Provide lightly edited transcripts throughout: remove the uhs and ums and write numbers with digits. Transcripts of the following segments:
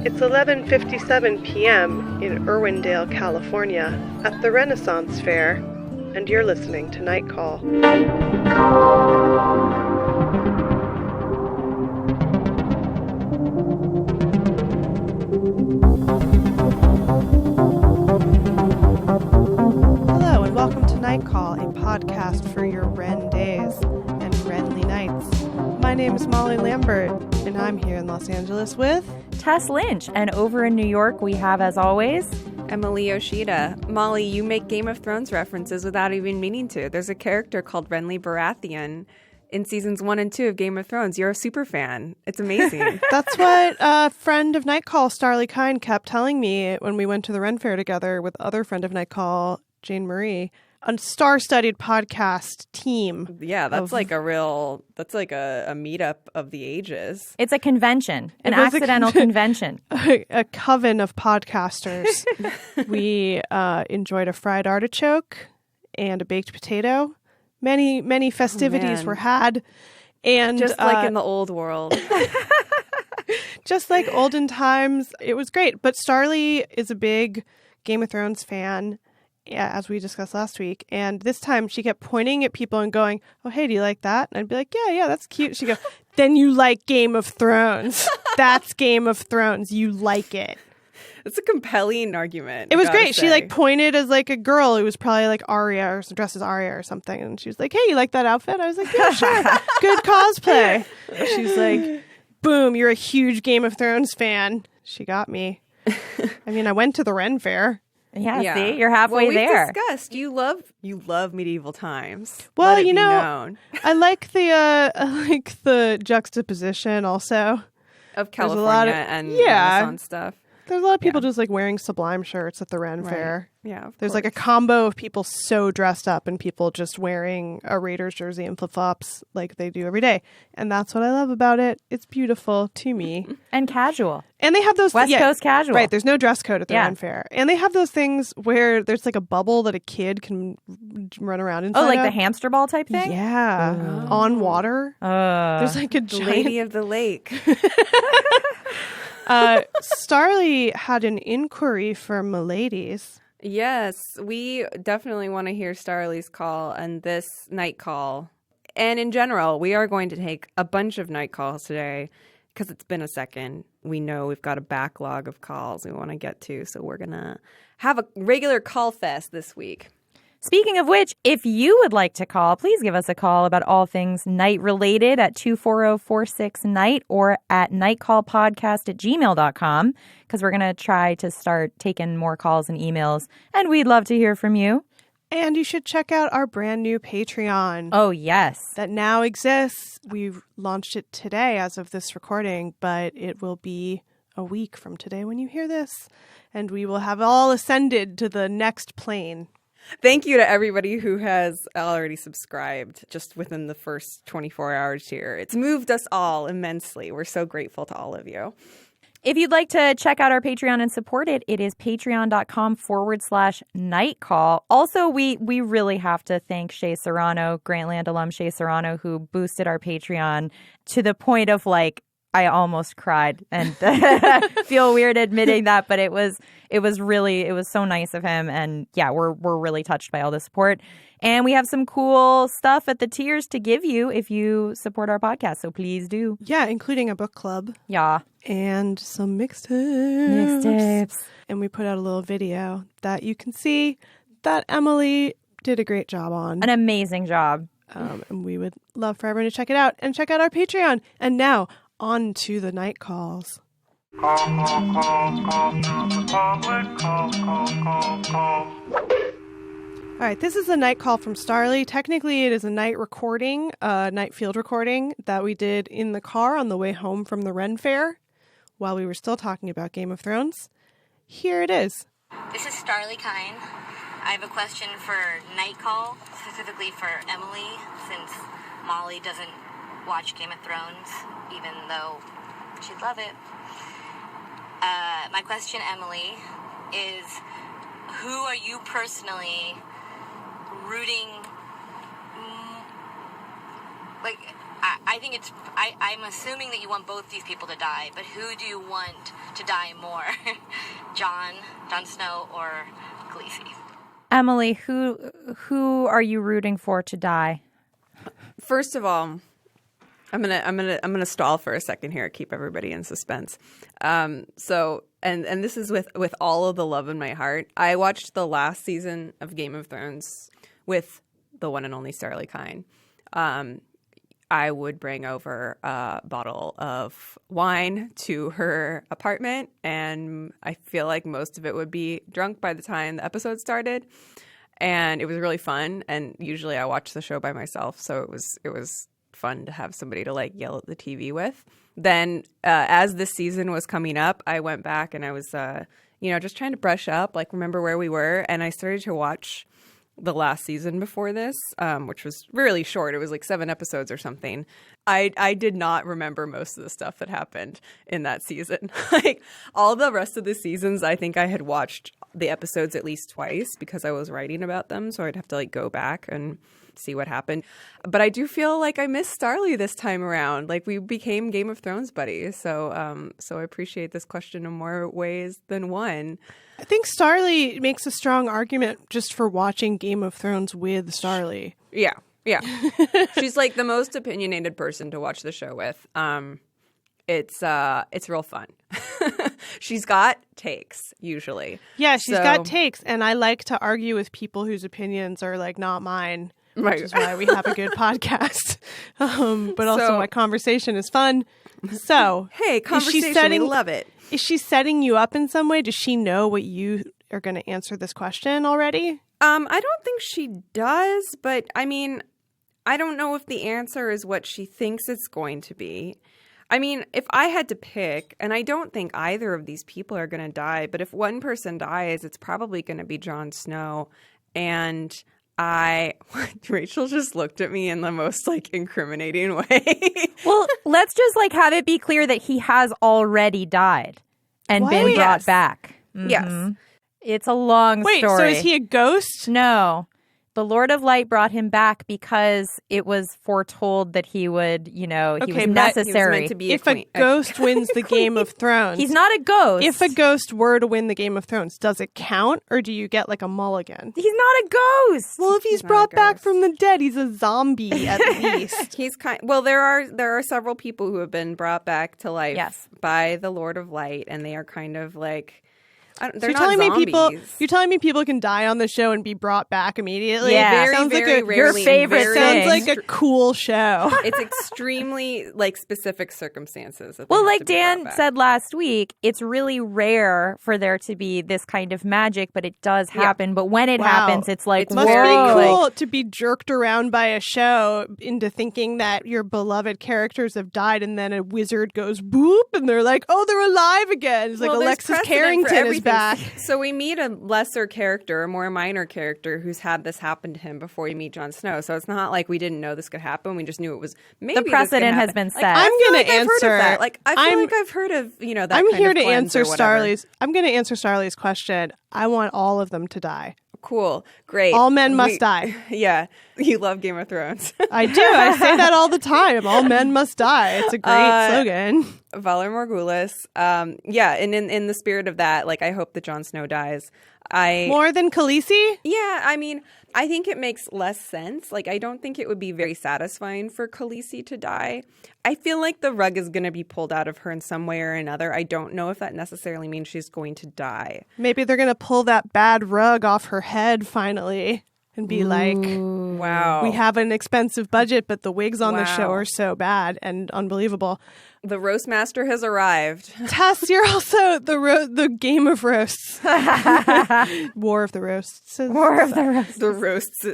It's 11:57 p.m. in Irwindale, California, at the Renaissance Fair, and you're listening to Night Call. Hello, and welcome to Night Call, a podcast for your Ren days and Renly nights. My name is Molly Lambert, and I'm here in Los Angeles with Tess Lynch, and over in New York we have, as always, Emily Yoshida. Molly, you make Game of Thrones references without even meaning to. There's a character called Renly Baratheon in seasons 1 and 2 of Game of Thrones. You're a super fan. It's amazing. That's what a friend of Night Call, Starly Kine, kept telling me when we went to the Ren Fair together with other friend of Night Call, Jane Marie. A star-studded podcast team. Yeah, that's like a meetup of the ages. it's a convention, an accidental convention. A coven of podcasters. We enjoyed a fried artichoke and a baked potato. Many festivities were had. And just like in the old world. Just like olden times, it was great. But Starly is a big Game of Thrones fan, as we discussed last week. And this time she kept pointing at people and going, "Oh, hey, do you like that?" And I'd be like, yeah, that's cute. She'd go, "Then you like Game of Thrones. That's Game of Thrones. You like it." It's a compelling argument. It was great. She pointed as like a girl who was probably like Arya or dressed as Arya or something. And she was like, "Hey, you like that outfit?" I was like, "Yeah, sure. Good cosplay." And she's like, "Boom, you're a huge Game of Thrones fan." She got me. I mean, I went to the Ren Fair. Yeah, see, you're halfway there. We've discussed you love medieval times. Well, Let it you be know, known. I like the juxtaposition also Of California and Renaissance stuff. There's a lot of people just like wearing Sublime shirts at the Ren Fair. Yeah, there's like a combo of people so dressed up and people just wearing a Raiders jersey and flip-flops like they do every day. And that's what I love about it. It's beautiful to me. And casual. And they have those West Coast casual. Right, there's no dress code at the Ren Fair. And they have those things where there's like a bubble that a kid can run around inside. Oh, like the hamster ball type thing? Yeah. On water. There's like a giant Lady of the Lake. Starly had an inquiry for Miladies. Yes, we definitely want to hear Starly's call and this night call. And in general, we are going to take a bunch of night calls today because it's been a second. We know we've got a backlog of calls we want to get to, so we're going to have a regular call fest this week. Speaking of which, if you would like to call, please give us a call about all things night-related at 240-46-NIGHT or at nightcallpodcast@gmail.com, because we're going to try to start taking more calls and emails, and we'd love to hear from you. And you should check out our brand new Patreon. Oh, yes. That now exists. We've launched it today as of this recording, but it will be a week from today when you hear this, and we will have all ascended to the next plane. Thank you to everybody who has already subscribed just within the first 24 hours here. It's moved us all immensely. We're so grateful to all of you. If you'd like to check out our Patreon and support it, it is patreon.com/nightcall. Also, we really have to thank Shea Serrano, Grantland alum Shea Serrano, who boosted our Patreon to the point of like, I almost cried and feel weird admitting that, but it was so nice of him. And yeah, we're really touched by all the support. And we have some cool stuff at the tiers to give you if you support our podcast. So please do. Yeah, including a book club. Yeah. And some mixtapes. And we put out a little video that you can see that Emily did a great job on. An amazing job. And we would love for everyone to check it out and check out our Patreon. And now, on to the night calls. All right, this is a night call from Starly. Technically, it is a night recording, night field recording that we did in the car on the way home from the Ren Fair while we were still talking about Game of Thrones. Here it is. This is Starly Kine. I have a question for night call, specifically for Emily, since Molly doesn't watch Game of Thrones, even though she'd love it. My question, Emily, is who are you personally rooting? I think I'm assuming that you want both these people to die, but who do you want to die more? Jon Snow, or Khaleesi? Emily, who are you rooting for to die? First of all, I'm gonna stall for a second here, keep everybody in suspense. So this is with all of the love in my heart. I watched the last season of Game of Thrones with the one and only Starlee Kine. I would bring over a bottle of wine to her apartment, and I feel like most of it would be drunk by the time the episode started. And it was really fun. And usually I watch the show by myself, so it was fun to have somebody to like yell at the TV with. Then as this season was coming up, I went back and I was just trying to brush up, like remember where we were, and I started to watch the last season before this, which was really short. It was like 7 episodes or something. I did not remember most of the stuff that happened in that season. Like all the rest of the seasons, I think I had watched the episodes at least twice because I was writing about them. So I'd have to like go back and see what happened. But I do feel like I missed Starlee this time around. Like we became Game of Thrones buddies. So I appreciate this question in more ways than one. I think Starlee makes a strong argument just for watching Game of Thrones with Starlee. Yeah. She's like the most opinionated person to watch the show with. It's real fun. She's got takes usually. Yeah, she's got takes, and I like to argue with people whose opinions are like not mine, which is why we have a good podcast. But also my conversation is fun. So, hey, conversation, we love it. Is she setting you up in some way? Does she know what you are going to answer this question already? I don't think she does, but I mean, I don't know if the answer is what she thinks it's going to be. I mean, if I had to pick, and I don't think either of these people are going to die, but if one person dies, it's probably going to be Jon Snow. And Rachel just looked at me in the most like incriminating way. Well, let's just like have it be clear that he has already died and been brought back. Mm-hmm. Yes. It's a long story. Wait, so is he a ghost? No. The Lord of Light brought him back because it was foretold that he would, he was necessary. He was meant to be if a ghost wins the Game of Thrones. He's not a ghost. If a ghost were to win the Game of Thrones, does it count, or do you get like a mulligan? He's not a ghost. Well, if he's brought back from the dead, he's a zombie at least. There are several people who have been brought back to life by the Lord of Light, and they are kind of like... They're not zombies. You're telling me people can die on the show and be brought back immediately? Yeah, sounds very like your favorite sounds like a cool show. It's extremely like specific circumstances. Well, like Dan said last week, it's really rare for there to be this kind of magic, but it does happen. But when it happens, it's like, it must be cool to be jerked around by a show into thinking that your beloved characters have died, and then a wizard goes boop, and they're like, oh, they're alive again. It's like Alexis Carrington is back. So we meet a lesser character, a more minor character who's had this happen to him before we meet Jon Snow. So it's not like we didn't know this could happen. We just knew it was maybe the precedent has been set. I'm going to answer. I feel like I've heard of that. I'm here to answer Starlee's. I'm going to answer Starlee's question. I want all of them to die. Cool. Great. All men must die. Yeah. You love Game of Thrones. I do. I say that all the time. All men must die. It's a great slogan. Valar Morghulis. And in the spirit of that, like, I hope that Jon Snow dies. More than Khaleesi? Yeah, I mean, I think it makes less sense. Like, I don't think it would be very satisfying for Khaleesi to die. I feel like the rug is going to be pulled out of her in some way or another. I don't know if that necessarily means she's going to die. Maybe they're going to pull that bad rug off her head finally and be like, wow, we have an expensive budget, but the wigs on the show are so bad and unbelievable. The roast master has arrived. Tess, you're also the game of roasts. War of the roasts. War of the roasts. The roasts.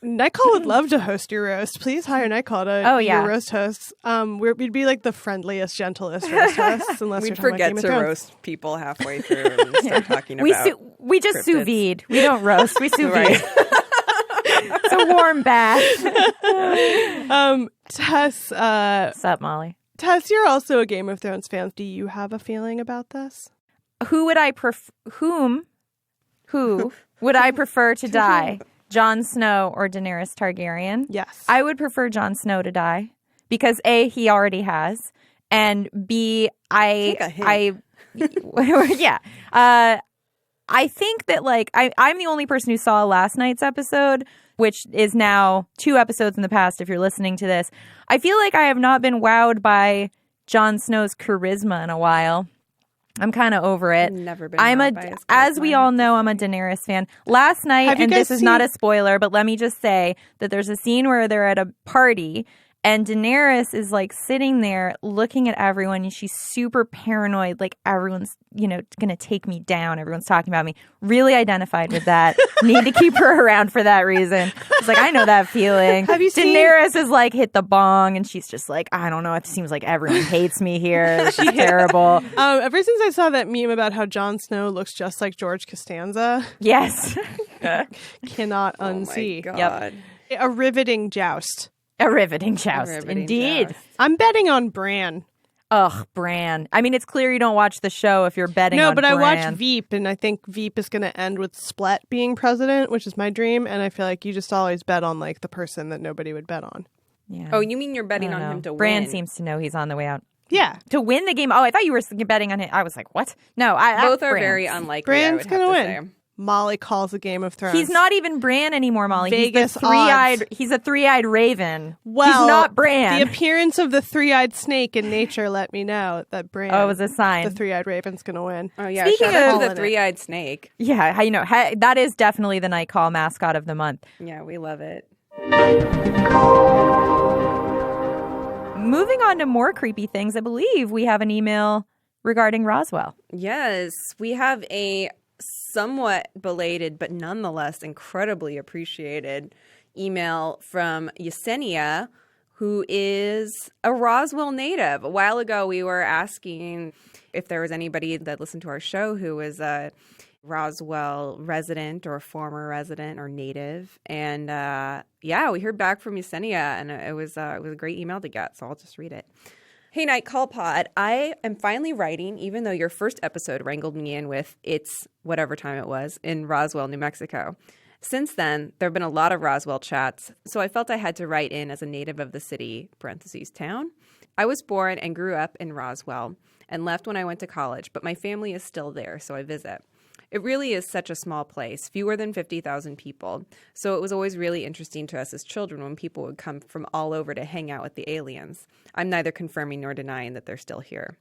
Nightcall would love to host your roast. Please hire Nightcall to be your roast hosts. We'd be like the friendliest, gentlest roast hosts, unless we'd you're forget to roast people halfway through and start talking about. We just sous vide. We don't roast. We sous vide. It's a warm bath. Tess. What's up, Molly? Tess, you're also a Game of Thrones fan. Do you have a feeling about this? Who would I prefer to die? Jon Snow or Daenerys Targaryen? Yes. I would prefer Jon Snow to die because A, he already has, and B, I Yeah. I think that like I'm the only person who saw last night's episode, which is now 2 episodes in the past if you're listening to this. I feel like I have not been wowed by Jon Snow's charisma in a while. I'm kind of over it. Never been wowed by his charisma, as we all know, I'm a Daenerys fan. Last night, and this is not a spoiler, but let me just say that there's a scene where they're at a party and Daenerys is like sitting there looking at everyone and she's super paranoid. Like everyone's, going to take me down. Everyone's talking about me. Really identified with that. Need to keep her around for that reason. It's like, I know that feeling. Have you seen Daenerys is like hit the bong and she's just like, I don't know. It seems like everyone hates me here. This is terrible. Ever since I saw that meme about how Jon Snow looks just like George Costanza. Yes. Cannot unsee. Oh my God. Yep. A riveting joust. A riveting joust, indeed. Joust. I'm betting on Bran. Ugh, Bran. I mean, it's clear you don't watch the show if you're betting on No, but Bran. I watched Veep, and I think Veep is going to end with Splat being president, which is my dream, and I feel like you just always bet on, like, the person that nobody would bet on. Yeah. Oh, you mean you're betting on him to Bran win? seems to know he's on the way out. Yeah. To win the game. Oh, I thought you were betting on him. I was like, what? No, Both are Bran's. very unlikely. Bran's going to win. Molly calls a Game of Thrones. He's not even Bran anymore, Molly. Vegas He's a three-eyed raven. Well, he's not Bran. The appearance of the three-eyed snake in nature let me know that Bran. Oh, it was a sign. The three-eyed raven's going to win. Oh yeah. Speaking Shout out of to the three-eyed snake. Yeah, that is definitely the night call mascot of the month. Yeah, we love it. Moving on to more creepy things, I believe we have an email regarding Roswell. Yes, we have a somewhat belated but nonetheless incredibly appreciated email from Yesenia, who is a Roswell native. A while ago, we were asking if there was anybody that listened to our show who was a Roswell resident or former resident or native. And we heard back from Yesenia, and it was a great email to get, so I'll just read it. Hey, Night Call Pod, I am finally writing, even though your first episode wrangled me in with it's whatever time it was in Roswell, New Mexico. Since then, there have been a lot of Roswell chats, so I felt I had to write in as a native of the city, parentheses, town. I was born and grew up in Roswell and left when I went to college, but my family is still there, so I visit. It really is such a small place, fewer than 50,000 people, so it was always really interesting to us as children when people would come from all over to hang out with the aliens. I'm neither confirming nor denying that they're still here.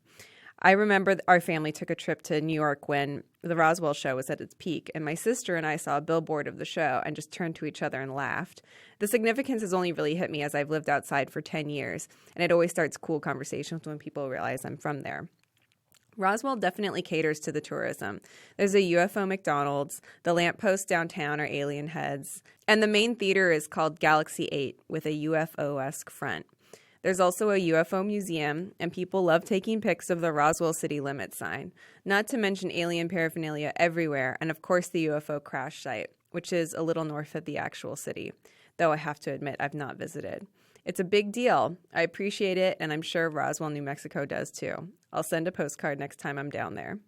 I remember our family took a trip to New York when the Roswell show was at its peak, and my sister and I saw a billboard of the show and just turned to each other and laughed. The significance has only really hit me as I've lived outside for 10 years, and it always starts cool conversations when people realize I'm from there. Roswell definitely caters to the tourism. There's a UFO McDonald's, the lampposts downtown are alien heads, and the main theater is called Galaxy 8 with a UFO-esque front. There's also a UFO museum, and people love taking pics of the Roswell city limit sign, not to mention alien paraphernalia everywhere, and of course the UFO crash site, which is a little north of the actual city, though I have to admit I've not visited. It's a big deal. I appreciate it, and I'm sure Roswell, New Mexico does too. I'll send a postcard next time I'm down there.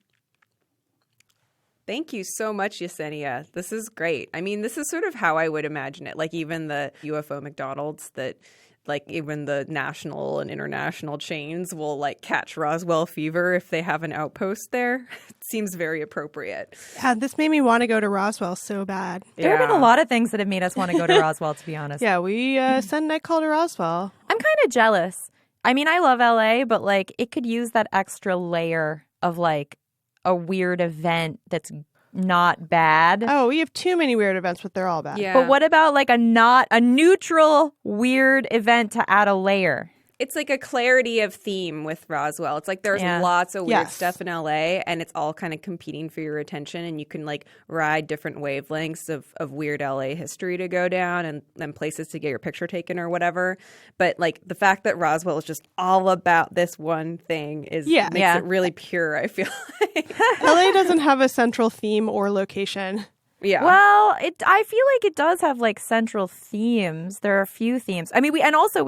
Thank you so much, Yesenia. This is great. I mean, this is sort of how I would imagine it. Like even the UFO McDonald's that like even the national and international chains will like catch Roswell fever if they have an outpost there. It seems very appropriate. Yeah, this made me want to go to Roswell so bad. There have been a lot of things that have made us want to go to Roswell, to be honest. Yeah, we send Night Call to Roswell. I'm kind of jealous. I mean, I love LA, but like it could use that extra layer of like a weird event that's not bad. Oh, we have too many weird events, but they're all bad. Yeah. But what about like a neutral weird event to add a layer? It's like a clarity of theme with Roswell. It's like there's lots of weird Yes. stuff in LA, and it's all kind of competing for your attention, and you can like ride different wavelengths of weird LA history to go down and places to get your picture taken or whatever. But like the fact that Roswell is just all about this one thing makes it really pure, I feel like. LA doesn't have a central theme or location. Yeah. Well, I feel like it does have like central themes. There are a few themes. I mean, we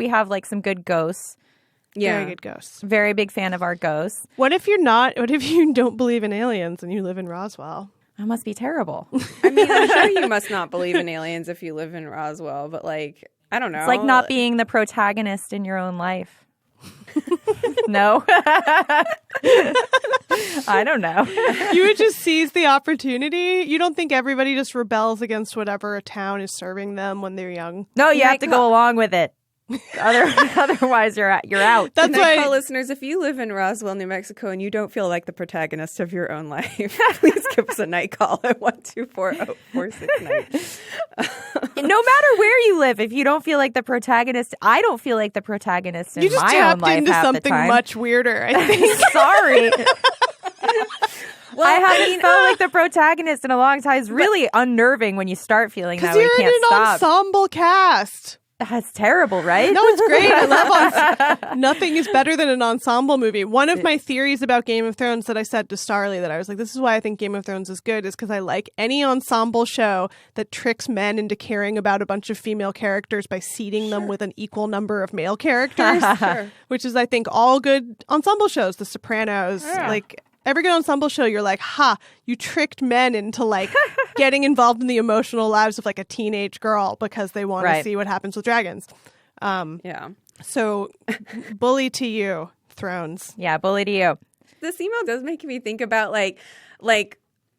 have like some good ghosts. Very good ghosts. Very big fan of our ghosts. What if you don't believe in aliens and you live in Roswell? That must be terrible. I mean, I'm sure you must not believe in aliens if you live in Roswell, but like, I don't know. It's like not being the protagonist in your own life. No. I don't know. You would just seize the opportunity. You don't think everybody just rebels against whatever a town is serving them when they're young? No, you have to go along with it. Otherwise, you're out. That's why, Night Call listeners, if you live in Roswell, New Mexico, and you don't feel like the protagonist of your own life, please give us a night call at 1-240-46-NIGHT. No matter where you live, if you don't feel like the protagonist, I don't feel like the protagonist in you just my own tapped life into half the something time. much weirder, I think. Sorry. Well, I haven't felt like the protagonist in a long time. It's really unnerving when you start feeling that Because way. you're You in can't an stop. ensemble cast. That's terrible, right? No, it's great. I love nothing is better than an ensemble movie. One of my theories about Game of Thrones that I said to Starly that I was like, this is why I think Game of Thrones is good, is because I like any ensemble show that tricks men into caring about a bunch of female characters by seating them with an equal number of male characters, which is, I think, all good ensemble shows. The Sopranos, like every good ensemble show, you're like, ha, you tricked men into like getting involved in the emotional lives of like a teenage girl because they want to see what happens with dragons. So bully to you, Thrones. Yeah, bully to you. This email does make me think about like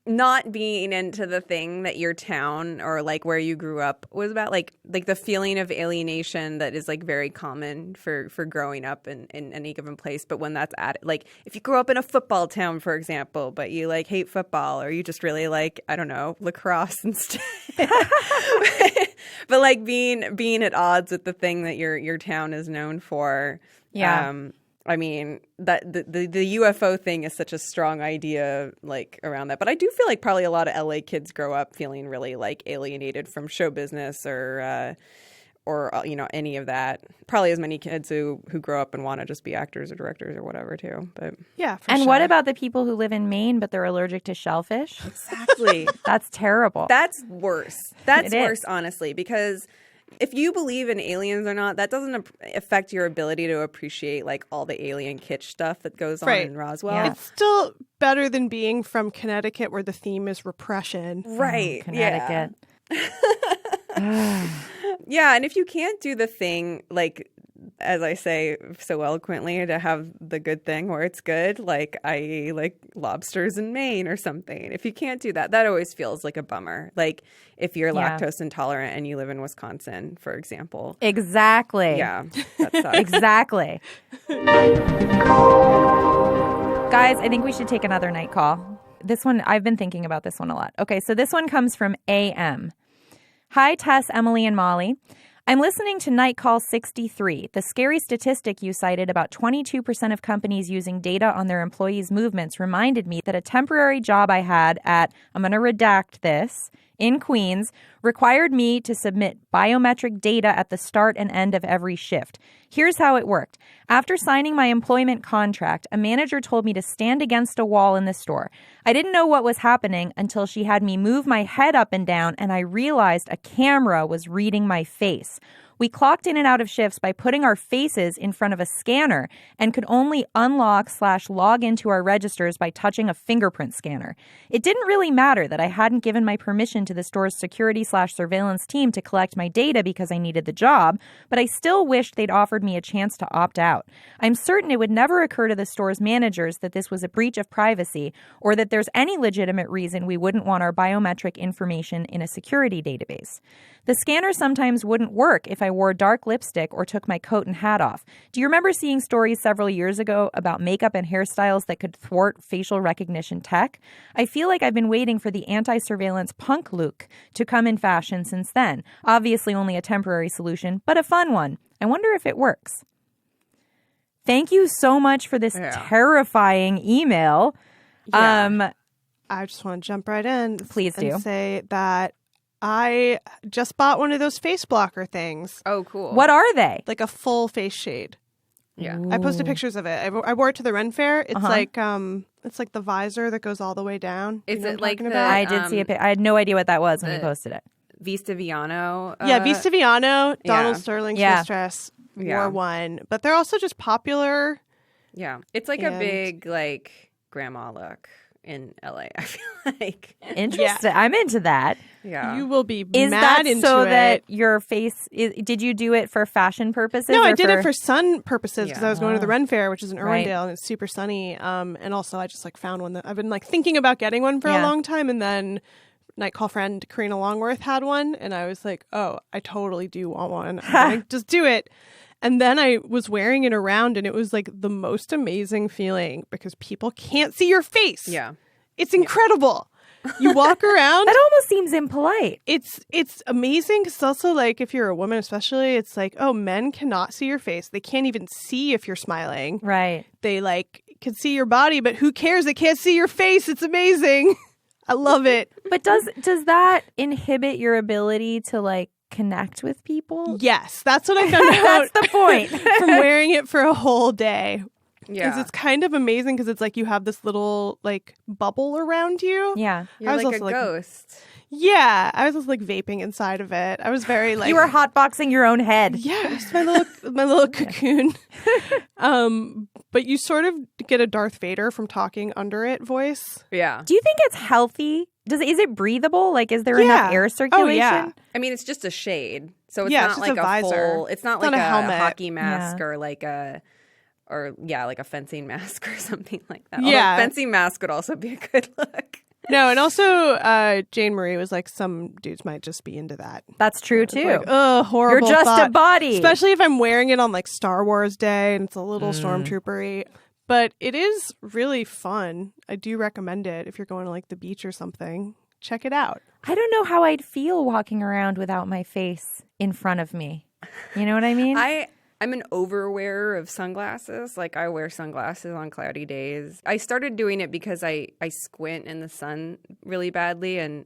not being into the thing that your town or like where you grew up was about, like the feeling of alienation that is like very common for growing up in any given place. But when that's added, like if you grew up in a football town, for example, but you like hate football or you just really like, I don't know, lacrosse instead. But like being at odds with the thing that your town is known for. Yeah. I mean, that the UFO thing is such a strong idea, like around that. But I do feel like probably a lot of LA kids grow up feeling really like alienated from show business or you know, any of that. Probably as many kids who grow up and want to just be actors or directors or whatever too. But yeah, and what about the people who live in Maine but they're allergic to shellfish? Exactly. That's terrible. That's worse. That's It is. worse, honestly, because if you believe in aliens or not, that doesn't affect your ability to appreciate like all the alien kitsch stuff that goes on in Roswell. Yeah. It's still better than being from Connecticut where the theme is repression. Right. Connecticut. Yeah, and if you can't do the thing, like, as I say so eloquently, to have the good thing where it's good, like I like lobsters in Maine or something. If you can't do that, that always feels like a bummer. Like if you're lactose intolerant and you live in Wisconsin, for example. Exactly. Yeah, that sucks. Exactly. Guys, I think we should take another night call. This one, I've been thinking about this one a lot. Okay, so this one comes from AM. Hi, Tess, Emily, and Molly. I'm listening to Night Call 63. The scary statistic you cited about 22% of companies using data on their employees' movements reminded me that a temporary job I had at, I'm going to redact this, in Queens, required me to submit biometric data at the start and end of every shift. Here's how it worked. After signing my employment contract, a manager told me to stand against a wall in the store. I didn't know what was happening until she had me move my head up and down, and I realized a camera was reading my face. We clocked in and out of shifts by putting our faces in front of a scanner and could only unlock/log into our registers by touching a fingerprint scanner. It didn't really matter that I hadn't given my permission to the store's security/surveillance team to collect my data because I needed the job, but I still wished they'd offered me a chance to opt out. I'm certain it would never occur to the store's managers that this was a breach of privacy or that there's any legitimate reason we wouldn't want our biometric information in a security database. The scanner sometimes wouldn't work if I wore dark lipstick or took my coat and hat off. Do you remember seeing stories several years ago about makeup and hairstyles that could thwart facial recognition tech? I feel like I've been waiting for the anti-surveillance punk look to come in fashion since then. Obviously only a temporary solution, but a fun one. I wonder if it works. Thank you so much for this terrifying email. I just want to jump right in. Please do. And say that I just bought one of those face blocker things. Oh, cool. What are they? Like a full face shade. Yeah. I posted pictures of it. I wore it to the Ren Fair. It's like the visor that goes all the way down. Is You know it what I'm like talking the- about? I did see a pic. I had no idea what that was when you posted it. Vista Viano. Vista Viano, Donald yeah. Sterling's Yeah. mistress Yeah. wore one. But they're also just popular. Yeah. It's like a And- big, like, grandma look. in LA, I feel like. Interesting. I'm into that. Yeah. You will be Is mad that into so it. that your face did you do it for fashion purposes? No, or I did it for sun purposes because Yeah. I was going to the Ren Fair, which is in Right. Irwindale, and it's super sunny. And also, I just like found one that I've been like thinking about getting one for a Yeah. long time, and then night call friend Karina Longworth had one, and I was like, oh, I totally do want one. I'm gonna just do it. And then I was wearing it around, and it was like the most amazing feeling because people can't see your face. Yeah. It's incredible. You walk around. That almost seems impolite. It's amazing because it's also like if you're a woman especially, it's like, oh, men cannot see your face. They can't even see if you're smiling. Right. They like can see your body, but who cares? They can't see your face. It's amazing. I love it. But does that inhibit your ability to like connect with people? Yes, that's what I found out That's the point. from wearing it for a whole day. Yeah. Because it's kind of amazing because it's like you have this little like bubble around you. Yeah. You're I was like a also, like, ghost. Yeah, I was just like vaping inside of it. I was very like You were hotboxing your own head. Yeah, it's my little cocoon. But you sort of get a Darth Vader from talking under it voice. Yeah. Do you think it's healthy? Is it breathable? Like, is there enough Yeah. air Oh, circulation? yeah. I mean, it's just a shade. So it's Yeah, not it's just like a visor. full, it's not It's like not a a helmet. hockey mask Yeah. or like like a fencing mask or something like that. Yeah. Although fencing mask would also be a good look. No, and also Jane Marie was like, some dudes might just be into that. That's true too. Like, oh, horrible. You're just thought. a body. Especially if I'm wearing it on like Star Wars Day and it's a little Mm. stormtroopery. But it is really fun. I do recommend it if you're going to like the beach or something. Check it out. I don't know how I'd feel walking around without my face in front of me. You know what I mean? I'm an overwearer of sunglasses. Like I wear sunglasses on cloudy days. I started doing it because I squint in the sun really badly and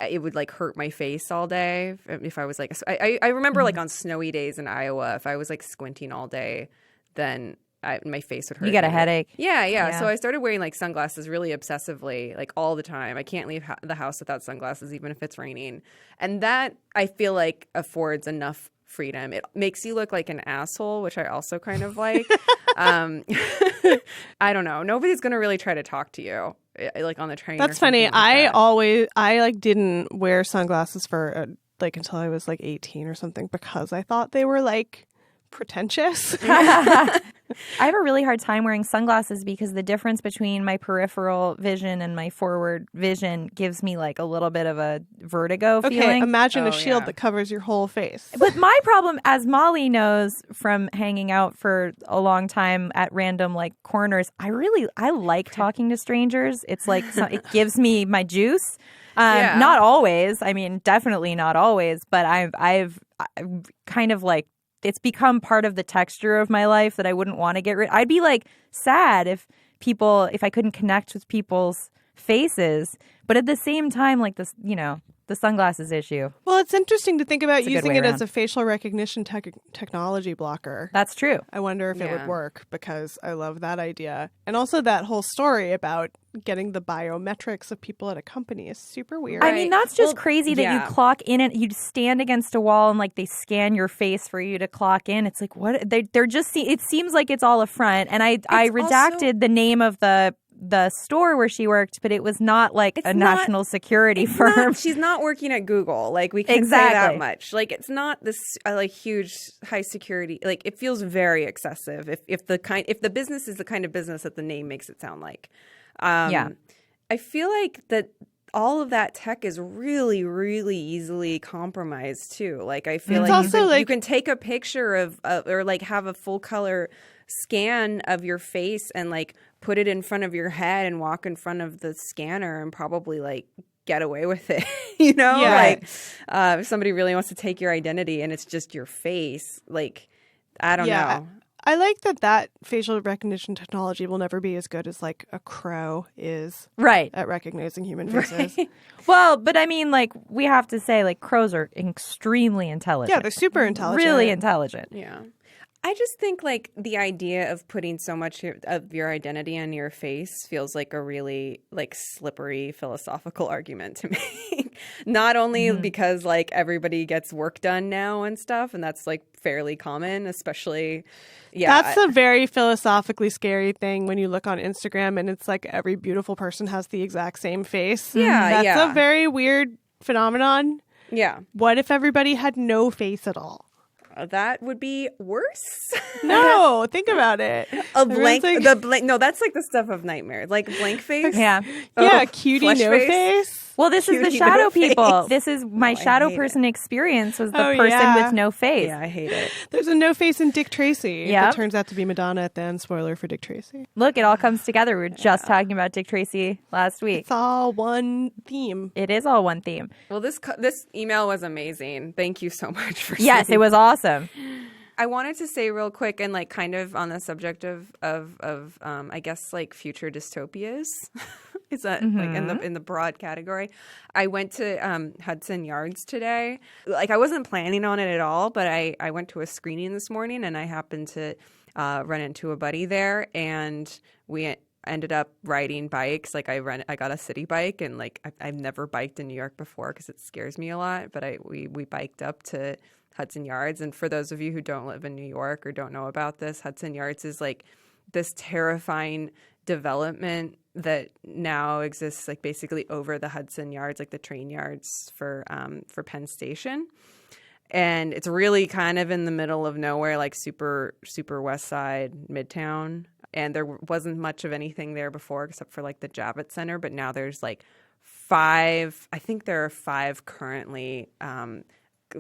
it would like hurt my face all day if I was like I remember like on snowy days in Iowa, if I was like squinting all day, then my face would hurt. You get a me. headache. Yeah. Yeah. So I started wearing like sunglasses really obsessively, like all the time. I can't leave the house without sunglasses, even if it's raining. And that I feel like affords enough freedom. It makes you look like an asshole, which I also kind of like. I don't know. Nobody's going to really try to talk to you like on the train. That's or funny. something like I like didn't wear sunglasses for like until I was like 18 or something because I thought they were like pretentious. I have a really hard time wearing sunglasses because the difference between my peripheral vision and my forward vision gives me like a little bit of a vertigo Okay, feeling. imagine Oh, a shield yeah. that covers your whole face. But my problem, as Molly knows from hanging out for a long time at random like corners, I like talking to strangers. It's like it gives me my juice. Yeah. Not always. I mean, definitely not always. But I've kind of like it's become part of the texture of my life that I wouldn't want to get rid. I'd be like sad if I couldn't connect with people's faces. But at the same time, like this, the sunglasses issue. Well, it's interesting to think about It's a good using way it as around. a facial recognition technology blocker. That's true. I wonder if it Yeah. would work because I love that idea. And also that whole story about getting the biometrics of people at a company is super weird. I mean, that's just Well, crazy that yeah. you clock in and you stand against a wall and like they scan your face for you to clock in. It's like, what? They're just, it seems like it's all a front. And I redacted also- the name of the store where she worked, but it was not like It's a not- national security firm. She's not working at Google. Like we can say Exactly. that much. Like it's not this like huge high security. Like it feels very excessive. If the business is the kind of business that the name makes it sound like. Yeah. I feel like that all of that tech is really, really easily compromised too. Like I feel It's like, also, you like- can take a picture of or like have a full color scan of your face and like put it in front of your head and walk in front of the scanner and probably like get away with it. Yeah. Like if somebody really wants to take your identity and it's just your face, like I don't know. I like that facial recognition technology will never be as good as like a crow is Right. at recognizing human faces. Well, but I mean, like, we have to say, like, crows are extremely intelligent. Yeah, they're super intelligent. Really intelligent. Yeah. I just think like the idea of putting so much of your identity on your face feels like a really like slippery philosophical argument to make. not only because like everybody gets work done now and stuff, and that's like fairly common, especially. Yeah, that's a very philosophically scary thing when you look on Instagram and it's like every beautiful person has the exact same face. Yeah, That's a very weird phenomenon. Yeah. What if everybody had no face at all? That would be worse. No, think about it. A blank, Everyone's the blank. No, that's like the stuff of nightmares. Like blank face. Yeah. yeah, cutie flesh no face. Well, this is the Cutie shadow no people. face. This is my I shadow hate person experience was the Oh, person yeah. with no face. Yeah, I hate it. There's a no face in Dick Tracy. Yep. That turns out to be Madonna at the end. Spoiler for Dick Tracy. Look, it all comes together. We were just talking about Dick Tracy last week. It's all one theme. It is all one theme. Well, this email was amazing. Thank you so much for. Yes, sending it was awesome. I wanted to say real quick and like kind of on the subject of I guess like future dystopias. Is that like in the broad category? I went to Hudson Yards today. Like I wasn't planning on it at all, but I went to a screening this morning and I happened to run into a buddy there, and we ended up riding bikes. Like I got a city bike, and like I've never biked in New York before because it scares me a lot. But we biked up to Hudson Yards. And for those of you who don't live in New York or don't know about this, Hudson Yards is like this terrifying development that now exists like basically over the Hudson Yards, like the train yards for Penn Station. And it's really kind of in the middle of nowhere, like super, super west side, midtown. And there wasn't much of anything there before except for like the Javits Center. But now there's like I think there are 5 currently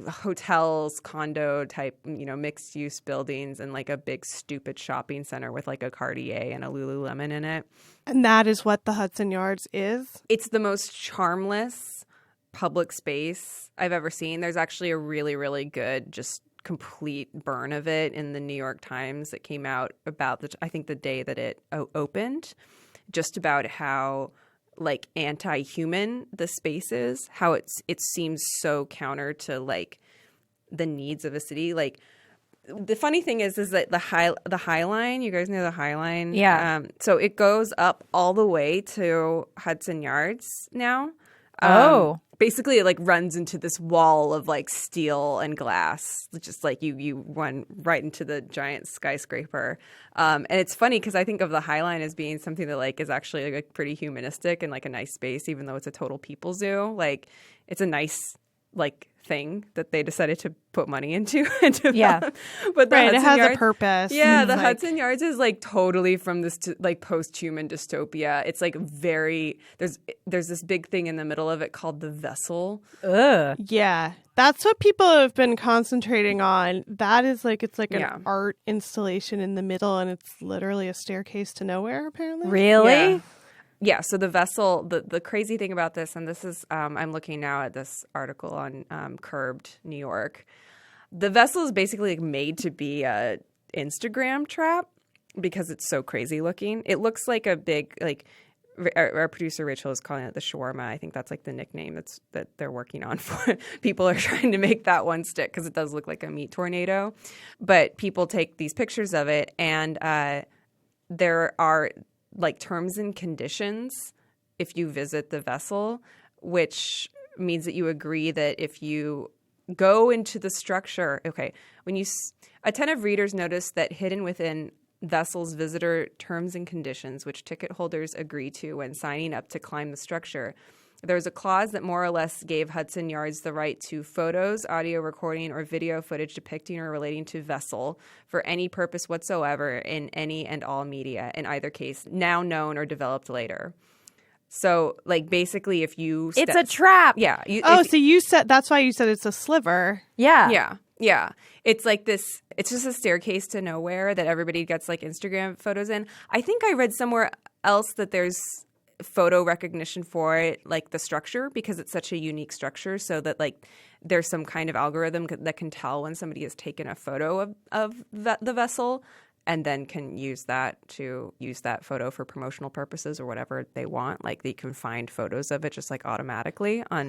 hotels, condo type, mixed use buildings, and like a big stupid shopping center with like a Cartier and a Lululemon in it. And that is what the Hudson Yards is? It's the most charmless public space I've ever seen. There's actually a really, really good just complete burn of it in the New York Times that came out about I think the day that it opened, just about how like anti-human the space is, how it seems so counter to like the needs of a city. Like the funny thing is that the High Line, you guys know the High Line? Yeah. So it goes up all the way to Hudson Yards now. Basically it like runs into this wall of like steel and glass, just like you run right into the giant skyscraper. And it's funny because I think of the High Line as being something that like is actually like pretty humanistic and like a nice space, even though it's a total people zoo. Like it's a nice like thing that they decided to put money into. Yeah. But the Right, Hudson it has Yards, a purpose. yeah, the Like- Hudson Yards is like totally from this like post-human dystopia. It's like very there's this big thing in the middle of it called the vessel. Ugh. Yeah. That's what people have been concentrating on. That is like, it's like an Yeah. art installation in the middle, and it's literally a staircase to nowhere, apparently. Really? Yeah, so the vessel, the crazy thing about this, and this is, I'm looking now at this article on Curbed New York. The vessel is basically like made to be a Instagram trap because it's so crazy looking. It looks like a big, like, our producer Rachel is calling it the shawarma. I think that's like the nickname that they're working on for people are trying to make that one stick because it does look like a meat tornado. But people take these pictures of it, and there are like terms and conditions if you visit the vessel, which means that you agree that if you go into the structure, okay, when attentive readers notice that hidden within vessel's visitor terms and conditions, which ticket holders agree to when signing up to climb the structure, there was a clause that more or less gave Hudson Yards the right to photos, audio recording, or video footage depicting or relating to vessel for any purpose whatsoever in any and all media, in either case, now known or developed later. So, like, basically, if you... It's a trap. Yeah. So you said, that's why you said it's a sliver. Yeah. Yeah. It's like this, it's just a staircase to nowhere that everybody gets, like, Instagram photos in. I think I read somewhere else that there's photo recognition for it, like the structure, because it's such a unique structure, so that like there's some kind of algorithm that can tell when somebody has taken a photo of the vessel, and then can use that photo for promotional purposes or whatever they want. Like they can find photos of it just like automatically on.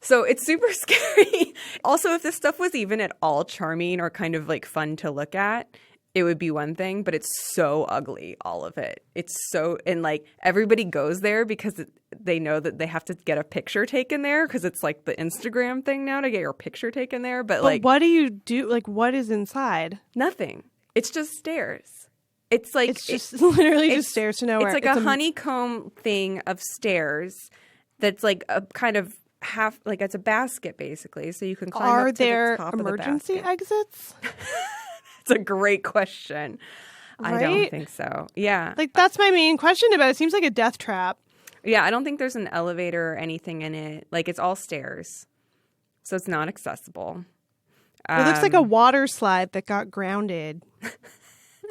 So it's super scary. Also, if this stuff was even at all charming or kind of like fun to look at, it would be one thing, but it's so ugly, all of it. It's so, and like everybody goes there because they know that they have to get a picture taken there because it's like the Instagram thing now to get your picture taken there. But like, what do you do? Like, what is inside? nothing. It's just stairs. It's like, It's just literally just stairs to nowhere. It's like a honeycomb thing of stairs that's like a kind of half, like it's a basket basically. So you can climb Are up to there the top of the emergency basket. exits? It's a great question. I don't Right? think so. Yeah. Like, that's my main question about it. It seems like a death trap. Yeah, I don't think there's an elevator or anything in it. Like, it's all stairs. So it's not accessible. It looks like a water slide that got grounded.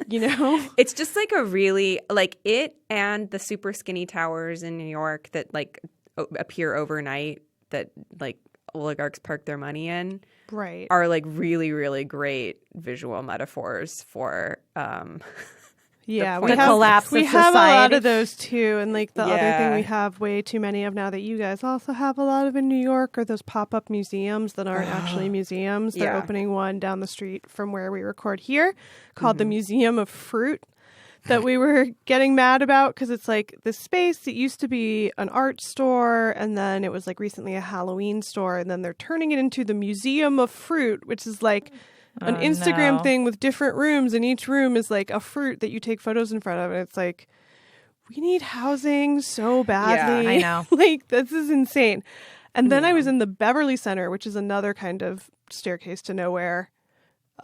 You know? It's just like a really, like it and the super skinny towers in New York that like appear overnight that like oligarchs park their money in Right. are like really, really great visual metaphors for Yeah, the collapse we of have a lot society. of those too, and like the other thing we have way too many of now that you guys also have a lot of in New York are those pop-up museums that aren't actually museums. They're Yeah. opening one down the street from where we record here called the Museum of Fruit that we were getting mad about because it's like this space that used to be an art store and then it was like recently a Halloween store and then they're turning it into the Museum of Fruit, which is like an Instagram thing with different rooms, and each room is like a fruit that you take photos in front of, and it's like, we need housing so badly. Yeah, I know. Like, this is insane. And then I was in the Beverly Center, which is another kind of staircase to nowhere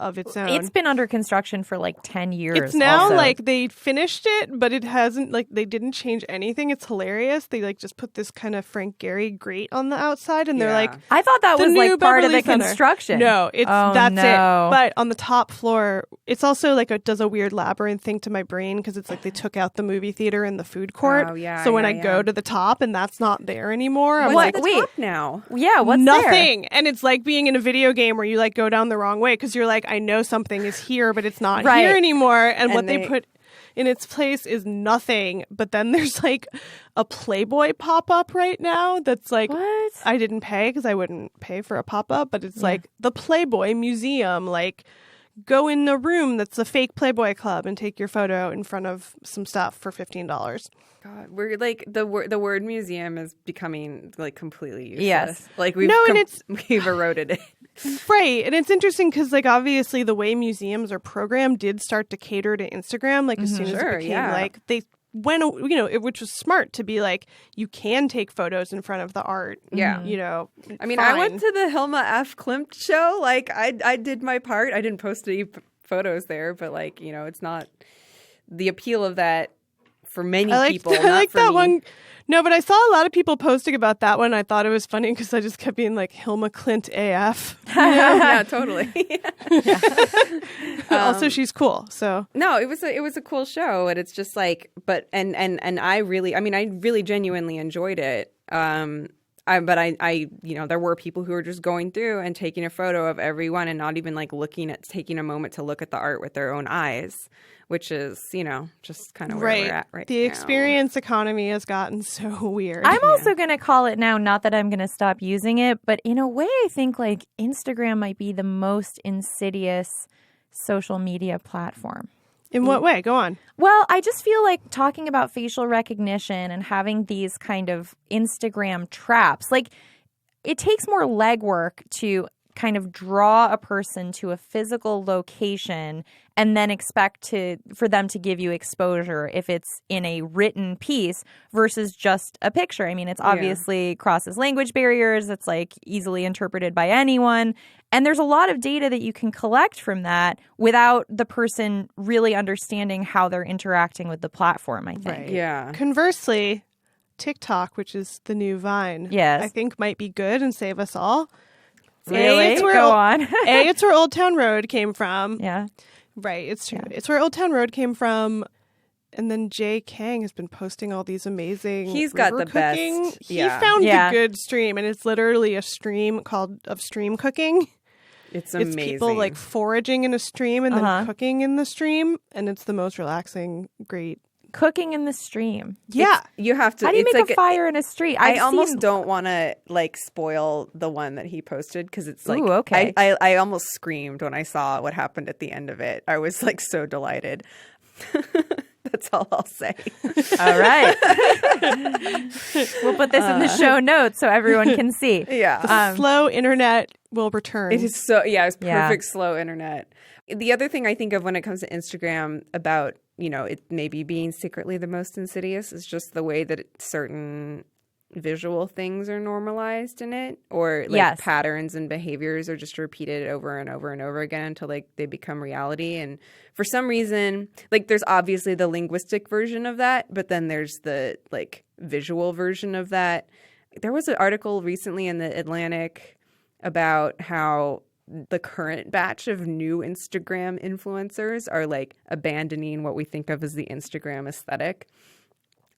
of its own. It's been under construction for like 10 years. It's now also. like they finished it, but it hasn't, like, they didn't change anything. It's hilarious. They like just put this kind of Frank Gehry grate on the outside, and they're Yeah. like, I thought that the was new like part of Beverly the Center. construction. No, it's that's no. it. But on the top floor, it's also like it does a weird labyrinth thing to my brain because it's like they took out the movie theater and the food court. Oh, yeah, so when yeah, I go yeah. to the top and that's not there anymore, I'm What's like, at the wait. top now? Yeah, what's there? nothing. And it's like being in a video game where you like go down the wrong way because you're like, I know something is here, but it's not Right. here anymore. And what they they- put in its place is nothing. But then there's like a Playboy pop up right now that's like, What? I didn't pay because I wouldn't pay for a pop up, but it's like the Playboy Museum. Like, go in a room that's a fake Playboy club and take your photo in front of some stuff for $15. God, we're like the word museum is becoming like completely useless. Yes. Like we've No, and we've eroded it. Right. And it's interesting because, like, obviously the way museums are programmed did start to cater to Instagram. Like, as soon as Sure, it became, yeah. like, they went, you know, which was smart to be like, you can take photos in front of the art. Yeah. You know, I mean, fine. I went to the Hilma F. Klimt show. Like, I did my part. I didn't post any photos there, but like, you know, it's not the appeal of that for many people. I not like for that me. one. No, but I saw a lot of people posting about that one. I thought it was funny because I just kept being like Hilma Clint AF. Yeah, totally. Also, she's cool. So No, it was a cool show, and it's just like, but and I really, I mean, I really genuinely enjoyed it. But I, you know, there were people who were just going through and taking a photo of everyone and not even like looking at taking a moment to look at the art with their own eyes, which is, you know, just kind of where we're at right the now. experience economy has gotten so weird. I'm also going to call it now, not that I'm going to stop using it, but in a way, I think like Instagram might be the most insidious social media platform. In what way? Go on. Well, I just feel like talking about facial recognition and having these kind of Instagram traps, like it takes more legwork to kind of draw a person to a physical location and then expect for them to give you exposure if it's in a written piece versus just a picture. I mean, it's obviously crosses language barriers. It's like easily interpreted by anyone. And there's a lot of data that you can collect from that without the person really understanding how they're interacting with the platform, I think. Right. Yeah. Conversely, TikTok, which is the new Vine, Yes. I think might be good and save us all. Really? It's where Go on. It's where Old Town Road came from. Yeah. Right, it's true. It's where Old Town Road came from. And then Jay Kang has been posting all these amazing He's got river the best, cooking. yeah. He found Yeah. the good stream, and it's literally a stream of stream cooking. It's amazing. It's people like foraging in a stream and then cooking in the stream, and it's the most relaxing, great cooking in the stream. Yeah. You have to. How do you it's make like a fire in a street? I almost don't want to like spoil the one that he posted because it's like, Ooh, okay. I almost screamed when I saw what happened at the end of it. I was like so delighted. That's all I'll say. All right. We'll put this in the show notes so everyone can see. Yeah. Slow internet will return. It is so, yeah, it's Yeah. perfect slow internet. The other thing I think of when it comes to Instagram about, it maybe being secretly the most insidious is just the way that certain visual things are normalized in it, or like Yes. patterns and behaviors are just repeated over and over and over again until like they become reality. And for some reason, like there's obviously the linguistic version of that, but then there's the like visual version of that. There was an article recently in the Atlantic about how the current batch of new Instagram influencers are like abandoning what we think of as the Instagram aesthetic.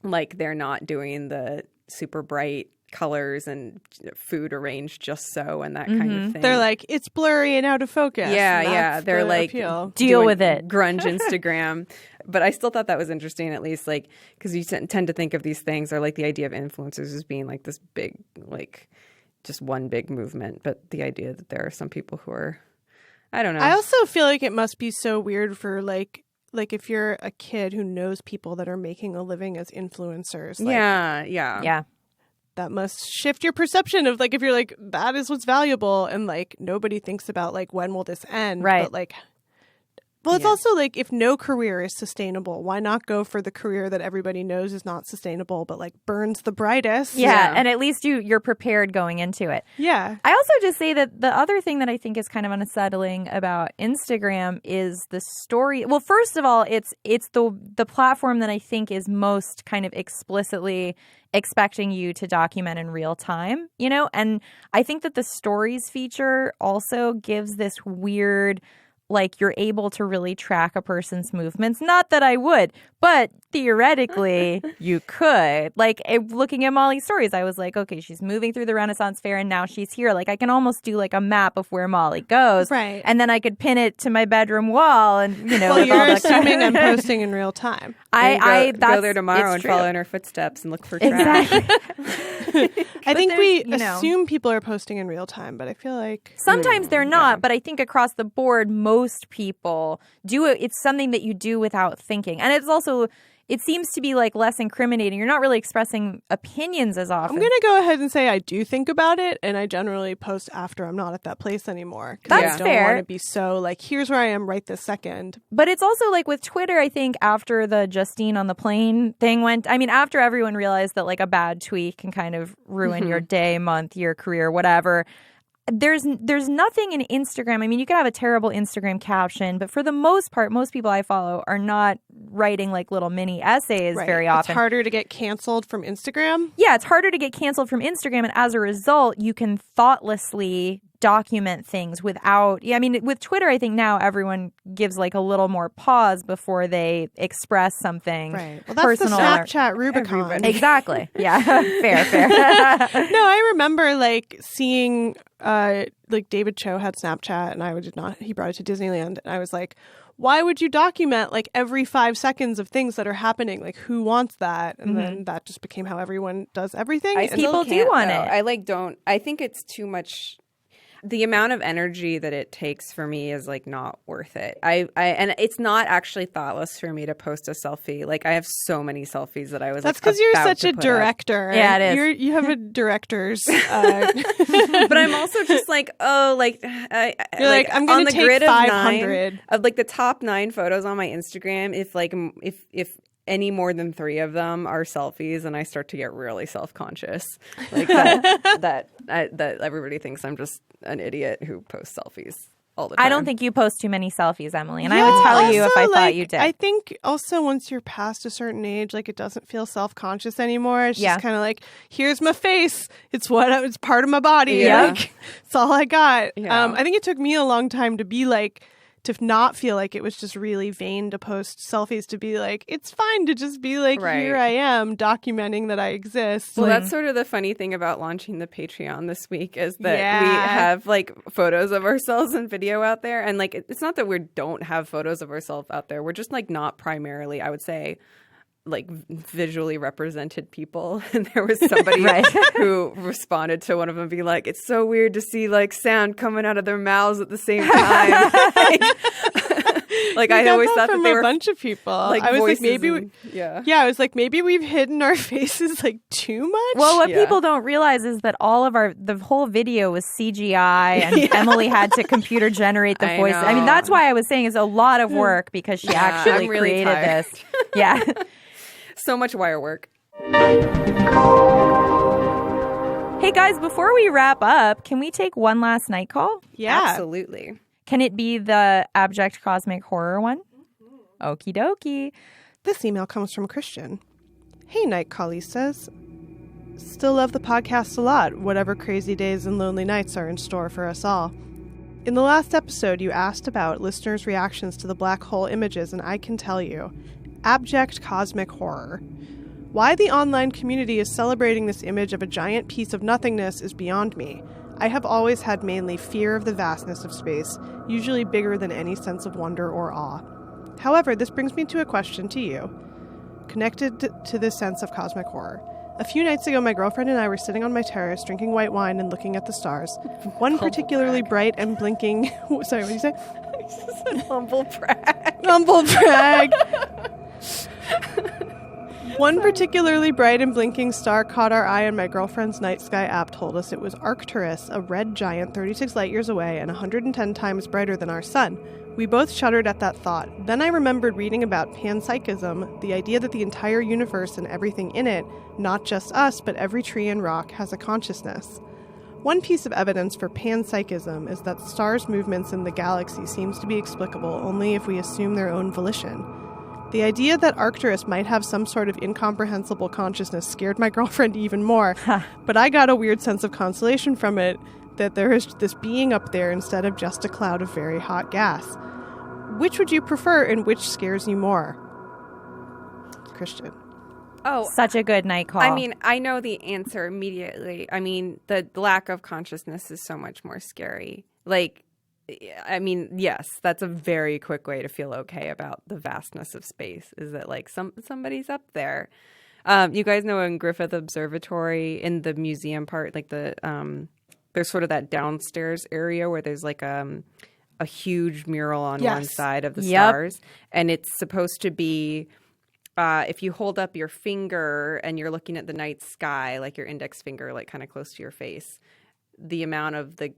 Like they're not doing the super bright colors and food arranged just so and that kind of thing. They're like, it's blurry and out of focus. Yeah, And yeah. that's They're the like, appeal. Deal doing with it. grunge Instagram. But I still thought that was interesting, at least, like, because you tend to think of these things, or like the idea of influencers as being like this big, like, just one big movement. But the idea that there are some people who are, I don't know. I also feel like it must be so weird for like if you're a kid who knows people that are making a living as influencers. Like, Yeah. that must shift your perception of like, if you're like, that is what's valuable, and like nobody thinks about like, when will this end? Right. But like, well, it's also like, if no career is sustainable, why not go for the career that everybody knows is not sustainable but like burns the brightest? Yeah. And at least you're prepared going into it. Yeah. I also just say that the other thing that I think is kind of unsettling about Instagram is the story. Well, first of all, it's the platform that I think is most kind of explicitly expecting you to document in real time, And I think that the stories feature also gives this weird, like, you're able to really track a person's movements. Not that I would, but theoretically you could. Like, looking at Molly's stories, I was like, okay, she's moving through the Renaissance Fair and now she's here. Like, I can almost do like a map of where Molly goes. Right. And then I could pin it to my bedroom wall and, Well, with all you're the- assuming I'm posting in real time. Go that's- there tomorrow it's and true. follow in her footsteps and look for trash. Exactly. I think there's, we you know- assume people are posting in real time, but I feel like Sometimes they're not, but I think across the board, most people do it. It's something that you do without thinking. And it's also, it seems to be like less incriminating. You're not really expressing opinions as often. I'm going to go ahead and say I do think about it, and I generally post after I'm not at that place anymore. 'Cause That's I don't fair. want to be so like, here's where I am right this second. But it's also like with Twitter, I think after the Justine on the plane thing went, I mean, after everyone realized that like a bad tweet can kind of ruin your day, month, year, career, whatever. There's nothing in Instagram. I mean, you could have a terrible Instagram caption, but for the most part, most people I follow are not writing like little mini essays Right. very often. It's harder to get canceled from Instagram. Yeah, it's harder to get canceled from Instagram. And as a result, you can thoughtlessly document things without. Yeah, I mean, with Twitter, I think now everyone gives like a little more pause before they express something Right. Well, that's personal. the Snapchat Rubicon. Exactly. Yeah. fair. No, I remember like seeing like David Cho had Snapchat and I did not. He brought it to Disneyland and I was like, why would you document like every 5 seconds of things that are happening? Like, who wants that? And then that just became how everyone does everything. I And still people do can't, want though. it. I think it's too much. The amount of energy that it takes for me is like not worth it. And it's not actually thoughtless for me to post a selfie. Like I have so many selfies that I was. that's like, because you're about such to a put up. director. Yeah, it is. You have a director's. But I'm also just like, oh, like You're like, I'm on gonna the take grid 500 of like the top 9 photos on my Instagram. If any more than 3 of them are selfies, and I start to get really self-conscious, like that everybody thinks I'm just an idiot who posts selfies all the time. I don't think you post too many selfies, Emily. And I would tell you if also, I thought like, you did. I think also once you're past a certain age, like it doesn't feel self-conscious anymore. It's Yeah. just kind of like, here's my face. It's it's part of my body. Yeah. Like, it's all I got. Yeah. I think it took me a long time to be like, to not feel like it was just really vain to post selfies, to be like, it's fine to just be like, Right. here I am documenting that I exist. Well, Like, that's sort of the funny thing about launching the Patreon this week is that we Yeah. have like photos of ourselves and video out there. And like, it's not that we don't have photos of ourselves out there. We're just like not primarily, I would say, like visually represented people, and there was somebody who responded to one of them being like, it's so weird to see like sound coming out of their mouths at the same time. Like I always thought that they were a bunch of people. Like I was like, maybe I was like, maybe we've hidden our faces like too much. Well, what people don't realize is that all of the whole video was CGI, and Emily had to computer generate the voices. I mean, that's why I was saying it's a lot of work, because she actually really created tired. this. Yeah. So much wire work. Hey guys, before we wrap up, can we take one last night call? Yeah. Absolutely. Can it be the abject cosmic horror one? Okie dokie. This email comes from Christian. Hey, Night Call, he says. Still love the podcast a lot, whatever crazy days and lonely nights are in store for us all. In the last episode, you asked about listeners' reactions to the black hole images, and I can tell you, abject cosmic horror. Why the online community is celebrating this image of a giant piece of nothingness is beyond me. I have always had mainly fear of the vastness of space, usually bigger than any sense of wonder or awe. However, this brings me to a question to you, connected to this sense of cosmic horror. A few nights ago, my girlfriend and I were sitting on my terrace, drinking white wine and looking at the stars. One particularly bright and blinking... Sorry, what did you say? Humble brag. Humble brag. One particularly bright and blinking star caught our eye, and my girlfriend's night sky app told us it was Arcturus, a red giant 36 light years away and 110 times brighter than our sun. We both shuddered at that thought. Then I remembered reading about panpsychism, the idea that the entire universe and everything in it, not just us, but every tree and rock, has a consciousness. One piece of evidence for panpsychism is that stars' movements in the galaxy seems to be explicable only if we assume their own volition. The idea that Arcturus might have some sort of incomprehensible consciousness scared my girlfriend even more, but I got a weird sense of consolation from it, that there is this being up there instead of just a cloud of very hot gas. Which would you prefer, and which scares you more? Christian. Oh, such a good night call. I mean, I know the answer immediately. I mean, the lack of consciousness is so much more scary. Like, I mean, yes, that's a very quick way to feel okay about the vastness of space, is that like somebody's up there. You guys know in Griffith Observatory, in the museum part, like there's sort of that downstairs area where there's like a huge mural on one side of the stars, and it's supposed to be if you hold up your finger and you're looking at the night sky, like your index finger, like kind of close to your face, the amount of the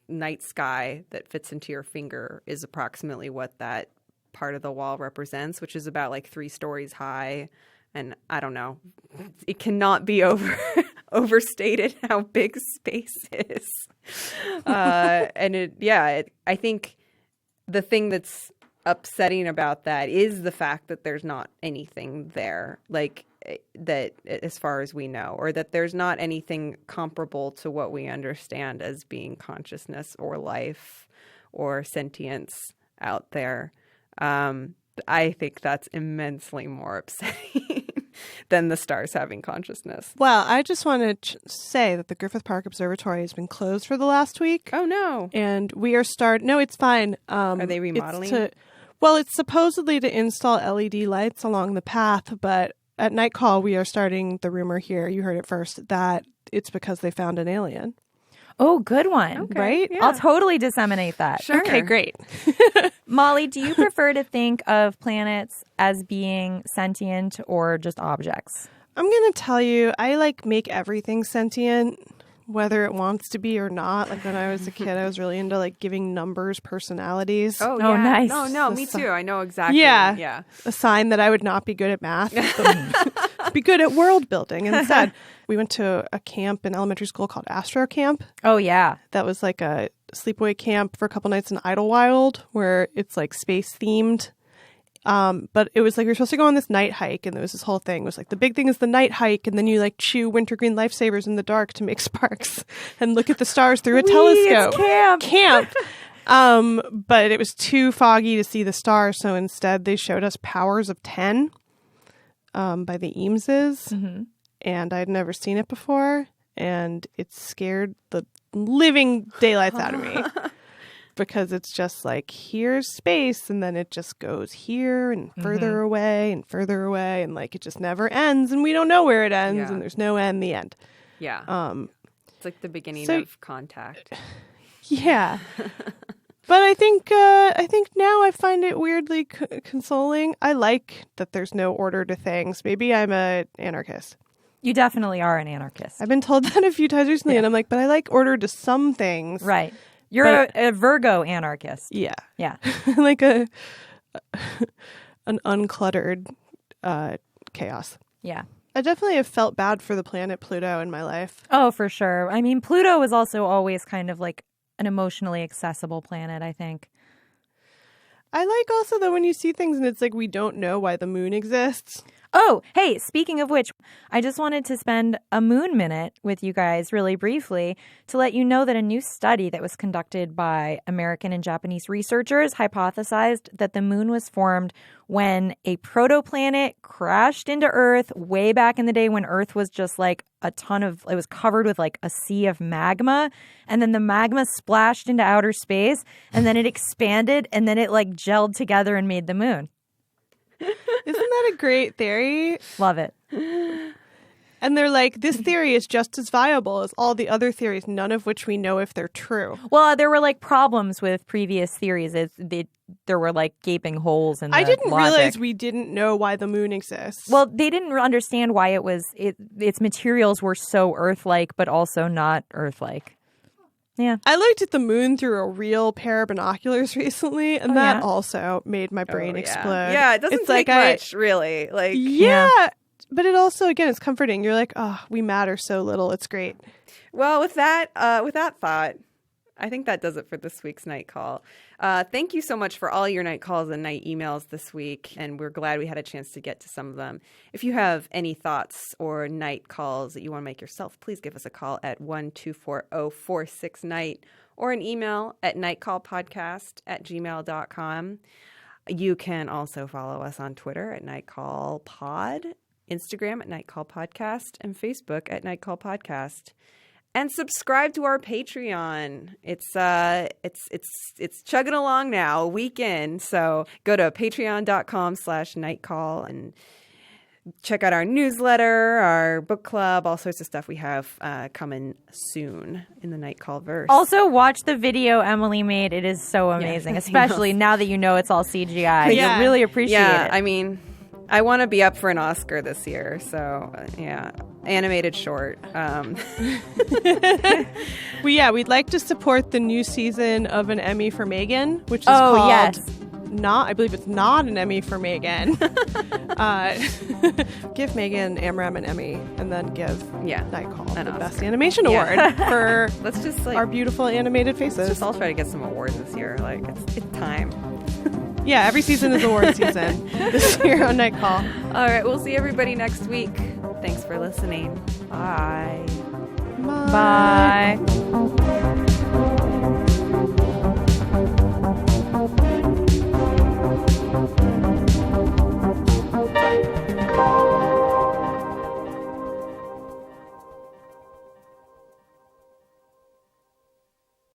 night sky that fits into your finger is approximately what that part of the wall represents, which is about like 3 stories high. And I don't know, it cannot be overstated how big space is. And I think the thing that's upsetting about that is the fact that there's not anything there, like that as far as we know, or that there's not anything comparable to what we understand as being consciousness or life or sentience out there. I think that's immensely more upsetting than the stars having consciousness. Well, I just want to say that the Griffith Park Observatory has been closed for the last week. Oh, no. And we are No, it's fine. Are they remodeling? It's supposedly to install LED lights along the path, but at Night Call, we are starting the rumor here, you heard it first, that it's because they found an alien. Oh, good one. Okay, right? yeah. I'll totally disseminate that. Sure. Okay, great. Molly, do you prefer to think of planets as being sentient or just objects? I'm going to tell you, I make everything sentient, whether it wants to be or not. Like when I was a kid, I was really into giving numbers personalities. Oh, yeah. Nice. No, No, me too. I know exactly. Yeah. A sign that I would not be good at math, but be good at world building instead. We went to a camp in elementary school called Astro Camp. Oh, yeah. That was like a sleepaway camp for a couple nights in Idlewild, where it's space themed. But it was you're supposed to go on this night hike, and there was this whole thing. It was the big thing is the night hike, and then you chew wintergreen lifesavers in the dark to make sparks and look at the stars through a telescope. It's camp. But it was too foggy to see the stars, so instead they showed us Powers of 10 by the Eameses. Mm-hmm. And I'd never seen it before, and it scared the living daylights out of me. because it's just like, here's space, and then it just goes here and further away and further away, and like it just never ends, and we don't know where it ends, and there's no end, the end. Yeah. It's like the beginning of Contact. Yeah. But I think now I find it weirdly consoling. I like that there's no order to things. Maybe I'm an anarchist. You definitely are an anarchist. I've been told that a few times recently, and I'm like, but I like order to some things. Right. You're a Virgo anarchist. Yeah. Yeah. Like an uncluttered chaos. Yeah. I definitely have felt bad for the planet Pluto in my life. Oh, for sure. I mean, Pluto is also always kind of like an emotionally accessible planet, I think. I like also, though, when you see things and it's like we don't know why the moon exists. Oh, hey, speaking of which, I just wanted to spend a moon minute with you guys really briefly to let you know that a new study that was conducted by American and Japanese researchers hypothesized that the moon was formed when a protoplanet crashed into Earth way back in the day when Earth was just like it was covered with like a sea of magma, and then the magma splashed into outer space, and then it expanded, and then it like gelled together and made the moon. Isn't that a great theory? Love it. And they're like, this theory is just as viable as all the other theories, none of which we know if they're true. Well, there were like problems with previous theories. There were like gaping holes in the I didn't logic. realize we didn't know why the moon exists. Well, they didn't understand why its materials were so Earth-like, but also not Earth-like. Yeah. I looked at the moon through a real pair of binoculars recently, and that also made my brain explode. Yeah, it doesn't take much, really. Like, yeah. But it also, again, it's comforting. You're like, oh, we matter so little. It's great. Well, with that thought, I think that does it for this week's Night Call. Thank you so much for all your night calls and night emails this week, and we're glad we had a chance to get to some of them. If you have any thoughts or night calls that you want to make yourself, please give us a call at 1-240-46-NIGHT or an email at nightcallpodcast@gmail.com. You can also follow us on Twitter at nightcallpod, Instagram at nightcallpodcast, and Facebook at nightcallpodcast. And subscribe to our Patreon. It's chugging along now, a week in. So go to patreon.com/nightcall and check out our newsletter, our book club, all sorts of stuff we have coming soon in the Night Call verse. Also, watch the video Emily made. It is so amazing, especially now that you know it's all CGI. You'll really appreciate it. I mean, I want to be up for an Oscar this year, so animated short. We'd like to support the new season of an Emmy for Megan, which is called I believe it's not an Emmy for Megan. Give Megan Amram an Emmy, and then give Night Call the Best Animation Award for let's just our beautiful animated faces. Let's just all try to get some awards this year. Like it's time. Yeah, every season is award season this year on Night Call. All right, we'll see everybody next week. Thanks for listening. Bye. Bye.